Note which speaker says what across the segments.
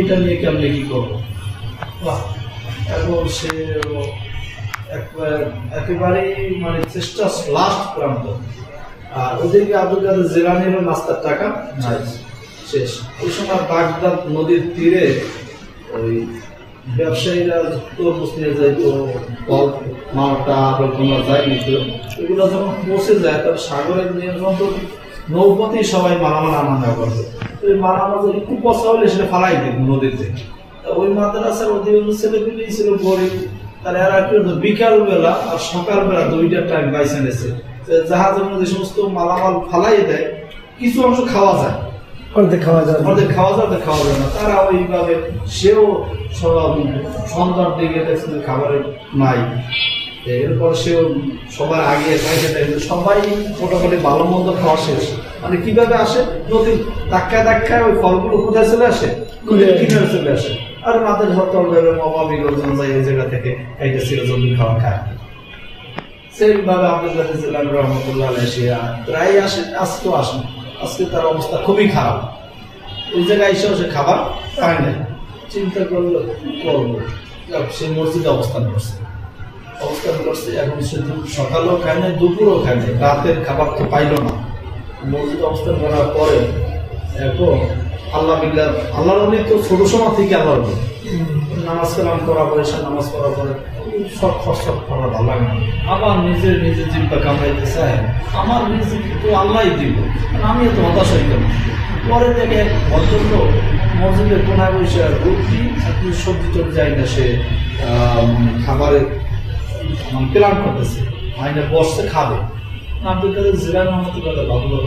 Speaker 1: এটা নিয়ে কেমনে কি করবো। এখন সে একেবারেই মানে চেষ্টা লাস্ট প্রান্ত। আর ওদিকে আব্দুল কাদের জিলানীর নাস্তার টাকা শেষ। ওই সময় বাগদাদ নদীর তীরে ওই ব্যবসায়ীরা তরমুজ নিয়ে যাইতো, মালটা আবর্জনা যায় নিত, এগুলো যখন পৌঁছে যায় তার সাগরের নিয়ন্ত্রণ নৌপথেই সবাই মালামাল আনা নেওয়া করতো। ওই মালামাল একটু পচা হলে সেটা ফালাই দিত নদীতে। ওই মাদ্রাসার অধিকাংশ ছেলেগুলি ছিল গরিব, তারা এরা কি হতো বিকালবেলা আর সকালবেলা দুইটা টাইম বাইসে নিয়েছে, জাহাজের মধ্যে সমস্ত মালামাল ফালাই দেয়, কিছু অংশ খাওয়া যায়, অর্ধেক খাওয়া যায় না। তারা ওইভাবে সেও সন্ধ্যার দিকে খাবারের নাই, এরপর সেও সবার আগে সবাই মোটামুটি ভালো মন্দ খাওয়া শেষ। মানে কিভাবে আসে, নদীর ধাক্কায় ওই ফলগুলো কোথায় চলে আসে, কিনারে চলে আসে। আর মাদের হতলের অভাবী লোকজন যায় এই জায়গা থেকে এইটা ছিল জমি খাওয়া খায়। সেইভাবে আব্দুল কাদের জিলানী রহমতুল্লাহ আলাইহি প্রায় আসে, আজকেও আসেন। আজকে তার অবস্থা খুবই খারাপ, ওই জায়গায় এসেও সে খাবার পায় না। চিন্তা করলো সে মসজিদে অবস্থান করছে। এখন সে সকালেও খায় না, দুপুরও খায় না, রাতের খাবার তো পাইল না। মসজিদে অবস্থান করার পরে এখন আল্লাহর অনেক তো ছোট সময় থেকে আল্লাহর নামাজ কালাম করার পরে, নামাজ পড়ার পরে সব খরচ করা ভালো লাগে না। আবার নিজের জীবিকা কামাইতে চায়, আমার নিজে তো আল্লাহই দিব, আমি এত হতাশ হইতে না। পরে দেখে এক ভদ্রলোক মসজিদের কোনায় বসে রুটি সবজি টবজি যাই না, সে খাবারের প্ল্যান করতেছে, আইনে বসতে খাবে। আব্দুল কাদের জিলানী রহমতুল্লাহ ভাবলো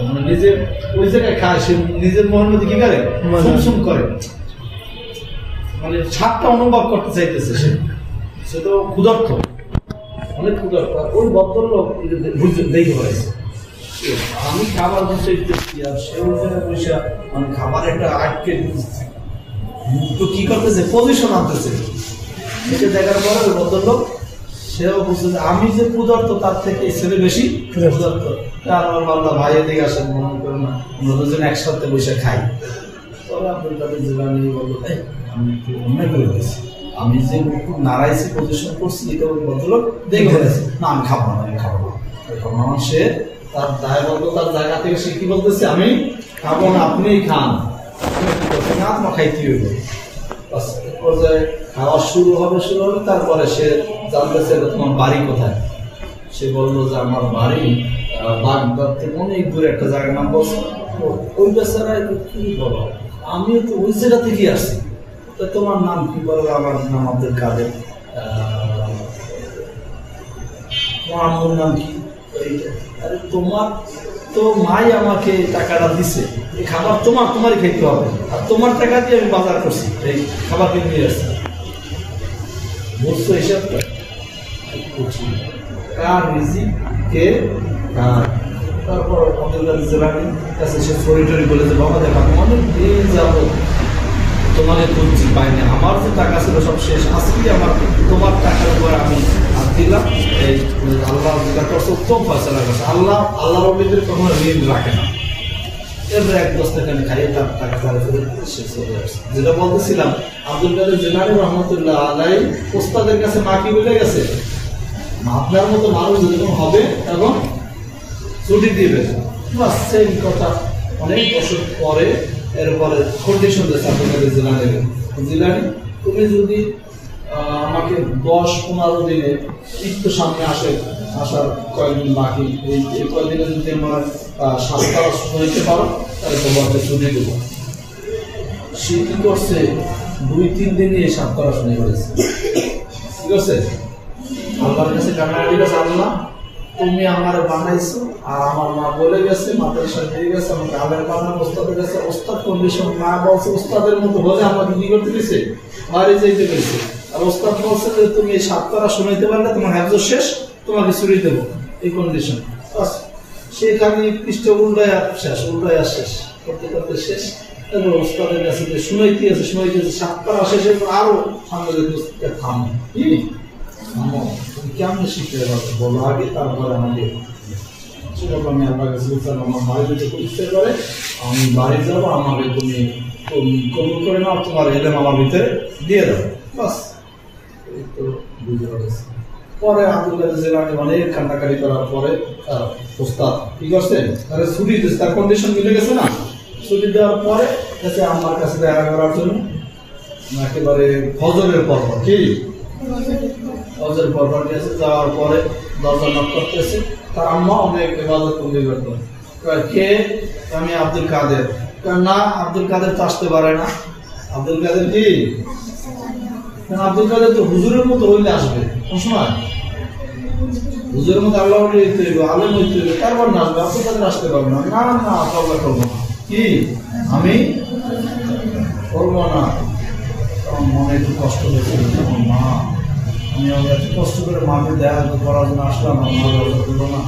Speaker 1: মানে নিজের ওই জায়গায় খায়, সে নিজের মনের মধ্যে কি করে সুমসুম করে, মানে স্বাদটা অনুভব করতে চাইতেছে। সে তো ক্ষুধার্ত, অনেক ক্ষুধার্ত। ওই ভদ্রলোক দেখে হয়েছে আমি খাবার বসেছি, আর সে ওই জায়গায় বসে মানে খাবার একটা আটকে তো কি করতেছে, পজিশন আনতেছে। সেটা দেখার পরে ওই ভদ্রলোক সেও বুঝতে যে আমি যে ক্ষুধার্ত তার থেকে এই ছেলে বেশি ক্ষুধার্ত। আমার বাবা ভাই এদিকে আসেন, মনে করেন না আমরা দুজন একসাথে বসে খাই। তবে আব্দুল কাদের জিলানী বললো আমি একটু অন্যায় করে দিয়েছি, আমি যে খুব নাড়াইছি পজিশন করছি, এটা ওই ভদ্রলোক দেখে ফেলেছে, না আমি খাবো না, সে তার দায়বদ্ধতার জায়গা থেকে সে কি বলতেছে, আমি খাবো না, আপনিই খান, না তোমার খাইতে হইবে। পর্যায়ে খাওয়া শুরু হবে। তারপরে সে জানতেছে তোমার বাড়ি কোথায়। সে বললো যে আমার বাড়ি বাগদাদ থেকে অনেক দূরে একটা জায়গার নাম বলছে। ওই বেচারা কি বলো, আমিও তো ওই জায়গা থেকে আসছি, তো তোমার নাম কি বলো? আমার নাম আব্দুল কাদের। তোমার আম্মুর নাম কি? আরে তোমার তো মাই আমাকে টাকাটা দিছে, এই খাবার তোমারই খেতে হবে, আর তোমার টাকা দিয়ে আমি বাজার করছি, এই খাবার কিনে নিয়ে আসছি। বুঝছো হিসাবটা? কার রিজিক কে কার। তারপর আব্দুল কাদের জিলানীর কাছে সে সরি বলে যে বাবা দেখো আমি অনেক দিন যাবো তোমাকে খুঁজছি, পাইনি, আমার যে টাকা ছিল সব শেষ, আজকে আমার তোমার টাকার উপর আমি হাত দিলাম। এই আল্লাহ উত্তম ফয়সালা করছে। আল্লাহর অলিদের কখনো ঋণ রাখে না। এরপরে এক দশটা খাইয়ে তার টাকা তারা শেষ হয়ে আসছে। যেটা বলতেছিলাম, আব্দুল কাদের জিলানী রহমতুল্লাহ আলাইহি ওস্তাদের কাছে মা কি বলে গেছে, আপনার মতো মানুষ যেরকম হবে এবং ছুটি দিবে, বাস সেই কথা। অনেক বছর পরে এরপরে কন্ডিশন দিয়েছে আব্দুল কাদের জিলানী, তুমি যদি আমাকে 10-15 দিনে একটু সামনে আসার কয়েকদিন বাকি, এই কয়েকদিনে যদি আমার সাতটা শুনতে পারো তাহলে তোমাকে ছুটি দেবো। সে কি করছে, 2-3 দিনই এই সাতটা শুনে করেছে। ঠিক আছে, আল্লাহর কাছে কান্নাকাটি কাছে, আল্লাহ তুমি আমার বানাইছো, আর আমার মা বলে গেছে, মাদ্রাসা দিয়ে গেছে, আমাকে আলের বানানো ওস্তাদের কাছে, ওস্তাদ কন্ডিশন মা বলছে ওস্তাদের মতো হলে আমাকে কি করতে গেছে, বাড়ি যাইতে গেছে। আর ওস্তাদ বলছে যে তুমি এই 7 পারা শোনাইতে পারলে তোমার হ্যাফজ শেষ, তোমাকে ছুটি দেবো, এই কন্ডিশন। সেখানে পৃষ্ঠ উল্টায় শেষ করতে করতে শেষ। তারপর ওস্তাদের কাছে শুনাইতে 7 পারা শেষে আরো সামনে থামো, কেমন শিখতে বলো আগে, তারপরে আমাকে আমি আল্লাহ কাছে আমার বাড়ি যদি করতে পারে আমি বাড়ি যাবো, আমাকে তুমি কবুল করে নাও, তোমার এলেম আমার ভিতরে দিয়ে দাও, বাস। এই তো বুঝে পড়েছে। পরে আব্দুল কাদের জিলানী অনেক কান্নাকাটি করার পরে ওস্তাদ কি করছে, তাহলে ছুটি দিচ্ছে, তার কন্ডিশন মিলে গেছে না, ছুটি দেওয়ার পরে গেছে আমার কাছে দেখা করার জন্য। একেবারে ফজরের পর কি ফজরের পর গেছে, যাওয়ার পরে দরজা নক করতেছে, তার আম্মা অনেক ইবাদত বন্দি করতো। কে? আমি আব্দুল কাদের। না, আব্দুল কাদের তো আসতে পারে না। আব্দুল কাদের কি? আব্দুল কাদের তো হুজুরের মতো হইলে আসবে, কোন সময় হুজুরের মতো আল্লাহ হইতে হইব, আলেম হইতে হইবে, তারপর না আসবে। আব্দুল কাদের আসতে পারবে না। না না, তওবা করবো না। কি আমি করবো না? মনে একটু কষ্ট হয়েছিল, মা আমি এত কষ্ট করে মাকে দেখা করার জন্য আসলাম, মা দরজা দিল না।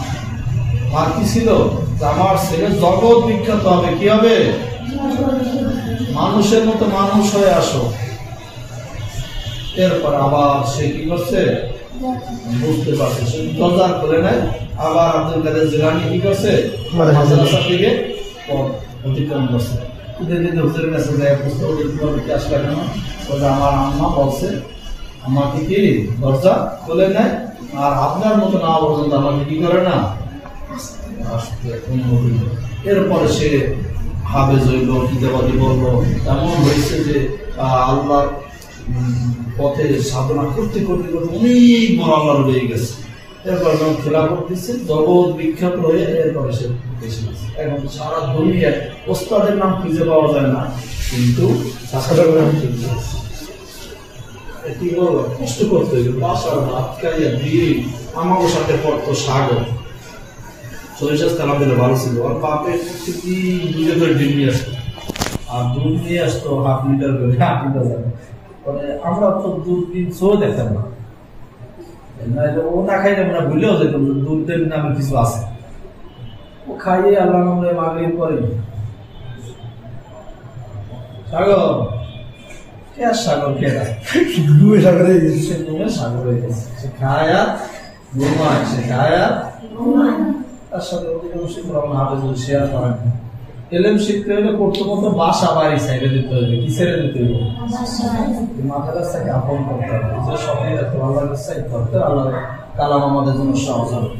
Speaker 1: আর কি ছিল, আমার ছেলে জগৎ বিখ্যাত হবে, কি হবে, মানুষের মতো মানুষ হয়ে আসো। এরপর আবার সে কি করছে বুঝতে পারছে, সে দরজা খুলে নেয়। আবার আব্দুল কাদের জিলানী কি করছে, মাদ্রাসা থেকে পথ অতিক্রম করছে। হুজুরের কাছে যায়, বুঝতে কি আসলে কেন? আমার আম্মা বলছে আমাকে কি দরজা খুলে নেয়, আর আপনার মতো না পর্যন্ত আমাকে কি করে না আসতে অনুমতি। এরপরে সে হাফেজ হইল, কিতাবাদি বললো। এমন হয়েছে যে আল্লাহর পথে সাধনা করতে করতে করতে অনেক বড় আল্লাহর হয়ে গেছে। এরপর খেলাফত দিচ্ছে, জগৎ বিখ্যাত হয়ে এরপরে সে এখন সারা দুনিয়ায় ওস্তাদের নাম খুঁজে পাওয়া যায় না, কিন্তু কি বলবো, কষ্ট করতে হইবে, বাসার ভাত খাইয়া দিয়ে আমাকে সাথে পড়তো সাগর। সরিষা তালাম দিলে ভালো ছিল। আর বাপের কি 2 লিটার ডিম নিয়ে আসতো, আর দুধ নিয়ে আসতো ½ লিটার করে, 8 লিটার। মানে আমরা তো দুধ দিন শো দেখতাম না, ও না খাইলে আমরা ভুলেও যেতাম দুধের নামে কিছু আছে। ও খাইয়ে আল্লাহ নামে মাগরিব করে সাগর, কে আর সাগর খেয়ে ডুবে সাগর হয়ে গেছে, ডুবে সাগর হয়ে গেছে। সে খায় আর ঘুমায়, সে খায় আর তার সাথে শেয়ার করেন। এলেম শিখতে হলে প্রথমত বাসা বাড়ি ছেড়ে দিতে হবে। কি ছেড়ে দিতে হবে? মাদ্রাসাকে আপন করতে হবে, যে সবাই আল্লাহর কাছে করতে, আল্লাহ কালাম আমাদের জন্য সহজ হবে।